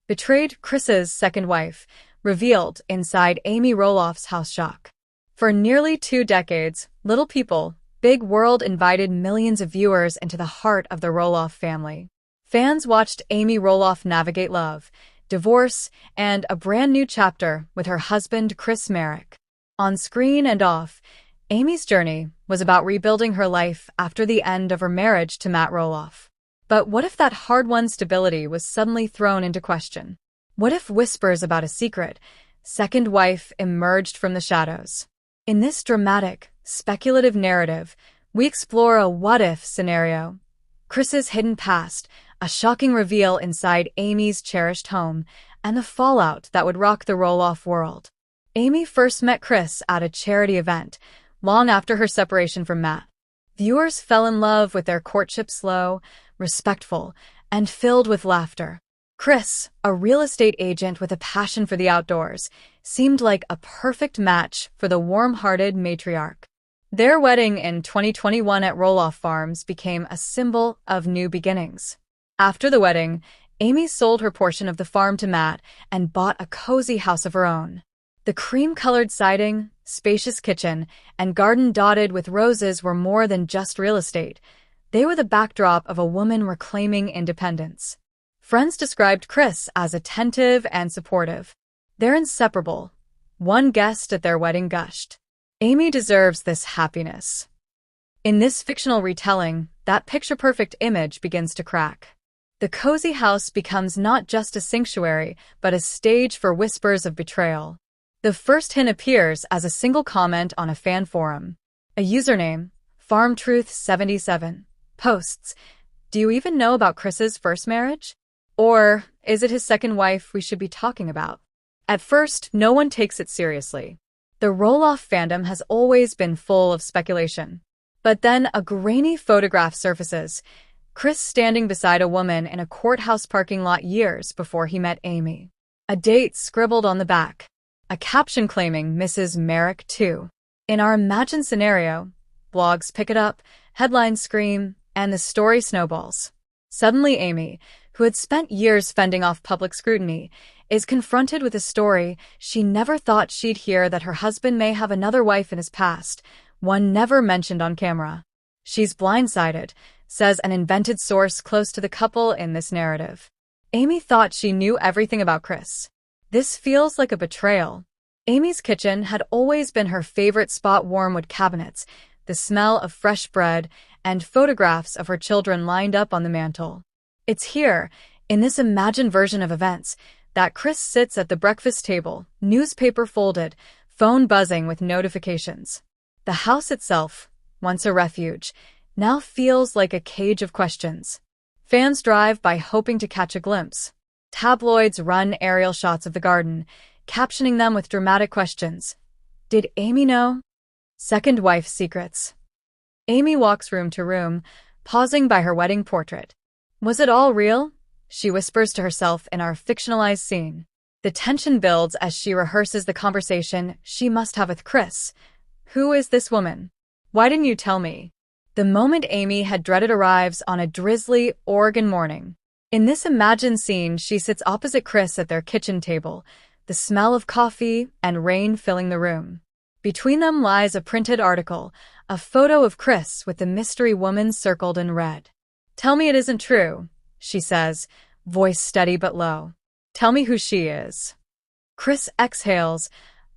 Betrayed Chris's second wife, revealed inside Amy Roloff's house. Shock. For nearly 2 decades, Little People, Big World invited millions of viewers into the heart of the Roloff family. Fans watched Amy Roloff navigate love, divorce, and a brand new chapter with her husband Chris Marek. On screen and off, Amy's journey was about rebuilding her life after the end of her marriage to Matt Roloff. But what if that hard-won stability was suddenly thrown into question? What if whispers about a secret second wife emerged from the shadows? In this dramatic, speculative narrative, we explore a what-if scenario. Chris's hidden past, a shocking reveal inside Amy's cherished home, and the fallout that would rock the Roloff world. Amy first met Chris at a charity event, long after her separation from Matt. Viewers fell in love with their courtship slow, respectful, and filled with laughter. Chris, a real estate agent with a passion for the outdoors, seemed like a perfect match for the warm-hearted matriarch. Their wedding in 2021 at Roloff Farms became a symbol of new beginnings. After the wedding, Amy sold her portion of the farm to Matt and bought a cozy house of her own. The cream-colored siding, spacious kitchen, and garden dotted with roses were more than just real estate. They were the backdrop of a woman reclaiming independence. Friends described Chris as attentive and supportive. They're inseparable. One guest at their wedding gushed. Amy deserves this happiness. In this fictional retelling, that picture-perfect image begins to crack. The cozy house becomes not just a sanctuary, but a stage for whispers of betrayal. The first hint appears as a single comment on a fan forum. A username, FarmTruth77, posts, "Do you even know about Chris's first marriage? Or is it his second wife we should be talking about?" At first, no one takes it seriously. The Roloff fandom has always been full of speculation. But then a grainy photograph surfaces, Chris standing beside a woman in a courthouse parking lot years before he met Amy. A date scribbled on the back. A caption claiming Mrs. Marek too. In our imagined scenario, blogs pick it up, headlines scream, and the story snowballs. Suddenly Amy, who had spent years fending off public scrutiny, is confronted with a story she never thought she'd hear, that her husband may have another wife in his past, one never mentioned on camera. She's blindsided, says an invented source close to the couple in this narrative. Amy thought she knew everything about Chris. This feels like a betrayal. Amy's kitchen had always been her favorite spot, warm wood cabinets, the smell of fresh bread, and photographs of her children lined up on the mantel. It's here, in this imagined version of events, that Chris sits at the breakfast table, newspaper folded, phone buzzing with notifications. The house itself, once a refuge, now feels like a cage of questions. Fans drive by hoping to catch a glimpse. Tabloids run aerial shots of the garden, captioning them with dramatic questions. Did Amy know? Second wife secrets. Amy walks room to room, pausing by her wedding portrait. Was it all real? She whispers to herself in our fictionalized scene. The tension builds as she rehearses the conversation she must have with Chris. Who is this woman? Why didn't you tell me? The moment Amy had dreaded arrives on a drizzly Oregon morning. In this imagined scene, she sits opposite Chris at their kitchen table, the smell of coffee and rain filling the room. Between them lies a printed article, a photo of Chris with the mystery woman circled in red. "Tell me it isn't true," she says, voice steady but low. "Tell me who she is." Chris exhales,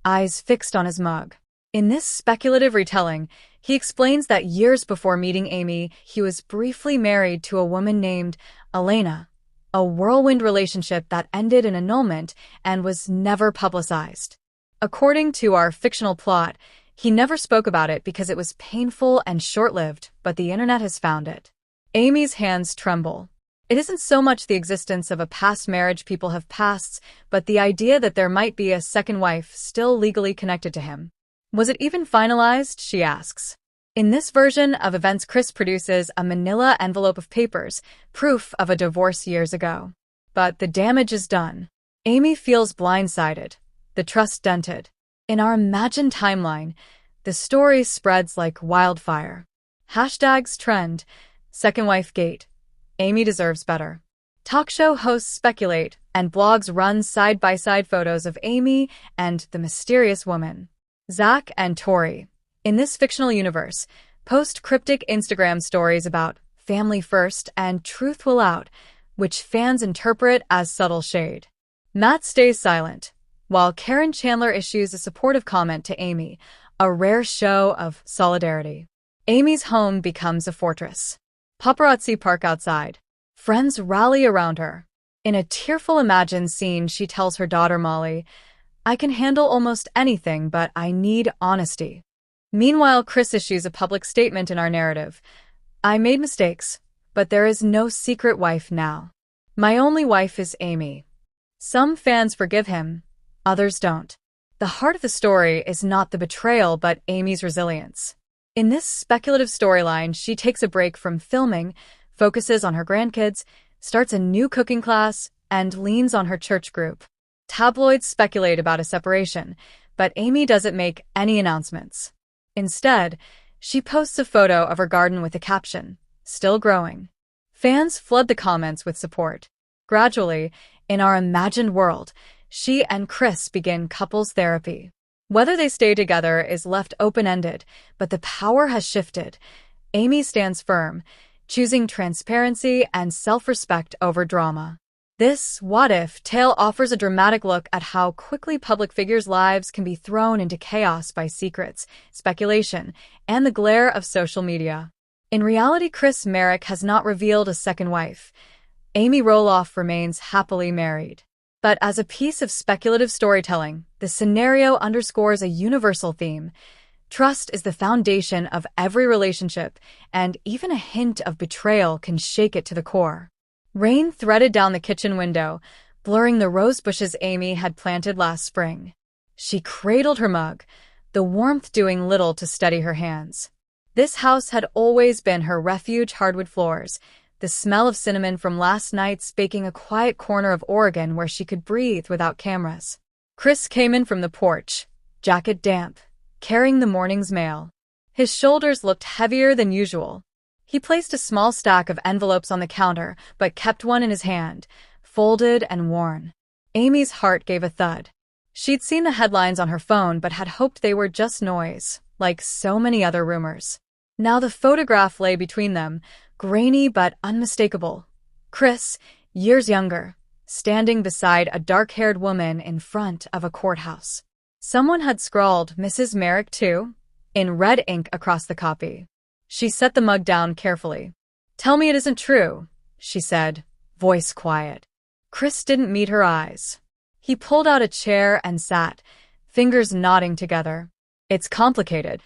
eyes fixed on his mug. In this speculative retelling, he explains that years before meeting Amy, he was briefly married to a woman named Elena, a whirlwind relationship that ended in annulment and was never publicized. According to our fictional plot, he never spoke about it because it was painful and short-lived, but the internet has found it. Amy's hands tremble. It isn't so much the existence of a past marriage, people have pasts, but the idea that there might be a second wife still legally connected to him. Was it even finalized, she asks. In this version of events, Chris produces a manila envelope of papers, proof of a divorce years ago. But the damage is done. Amy feels blindsided, the trust dented. In our imagined timeline, the story spreads like wildfire. Hashtags trend, second wife gate, Amy deserves better. Talk show hosts speculate, and blogs run side-by-side photos of Amy and the mysterious woman. Zach and Tori, in this fictional universe, post cryptic Instagram stories about family first and truth will out, which fans interpret as subtle shade. Matt stays silent, while Karen Chandler issues a supportive comment to Amy, a rare show of solidarity. Amy's home becomes a fortress. Paparazzi park outside. Friends rally around her. In a tearful imagined scene, she tells her daughter Molly, "I can handle almost anything, but I need honesty." Meanwhile, Chris issues a public statement in our narrative. "I made mistakes, but there is no secret wife now. My only wife is Amy." Some fans forgive him, others don't. The heart of the story is not the betrayal, but Amy's resilience. In this speculative storyline, she takes a break from filming, focuses on her grandkids, starts a new cooking class, and leans on her church group. Tabloids speculate about a separation, but Amy doesn't make any announcements. Instead, she posts a photo of her garden with the caption, "Still growing." Fans flood the comments with support. Gradually, in our imagined world, she and Chris begin couples therapy. Whether they stay together is left open-ended, but the power has shifted. Amy stands firm, choosing transparency and self-respect over drama. This what-if tale offers a dramatic look at how quickly public figures' lives can be thrown into chaos by secrets, speculation, and the glare of social media. In reality, Chris Marek has not revealed a second wife. Amy Roloff remains happily married. But as a piece of speculative storytelling, the scenario underscores a universal theme. Trust is the foundation of every relationship, and even a hint of betrayal can shake it to the core. Rain threaded down the kitchen window, blurring the rose bushes Amy had planted last spring. She cradled her mug, the warmth doing little to steady her hands. This house had always been her refuge, hardwood floors, the smell of cinnamon from last night's baking, a quiet corner of Oregon where she could breathe without cameras. Chris came in from the porch, jacket damp, carrying the morning's mail. His shoulders looked heavier than usual. He placed a small stack of envelopes on the counter, but kept one in his hand, folded and worn. Amy's heart gave a thud. She'd seen the headlines on her phone but had hoped they were just noise, like so many other rumors. Now the photograph lay between them, grainy but unmistakable. Chris, years younger, standing beside a dark-haired woman in front of a courthouse. Someone had scrawled "Mrs. Marek too" in red ink across the copy. She set the mug down carefully. "Tell me it isn't true," she said, voice quiet. Chris didn't meet her eyes. He pulled out a chair and sat, fingers knotting together. "It's complicated,"